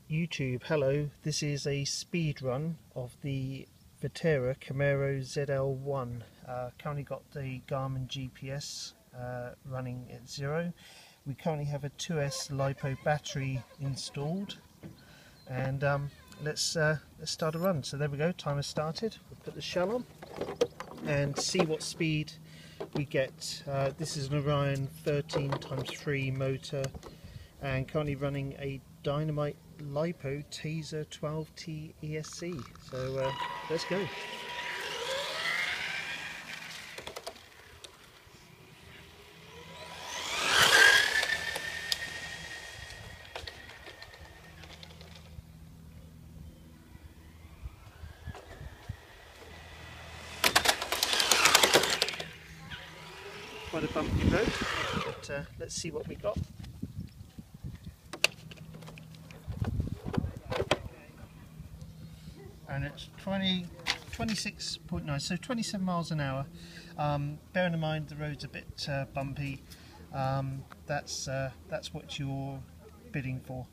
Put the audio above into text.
YouTube, hello. This is a speed run of the Vaterra Camero ZL1. Currently got the Garmin GPS running at 0. We currently have a 2S Lipo battery installed, and let's start a run. So there we go, timer started. We'll put the shell on and see what speed we get. This is an Orion 13x3 motor and currently running a Dynamite Lipo Tazer 12T ESC. So let's go. Quite a bumpy road, but let's see what we got. And it's 26.9, so 27 miles an hour. Bearing in mind the road's a bit bumpy, that's what you're bidding for.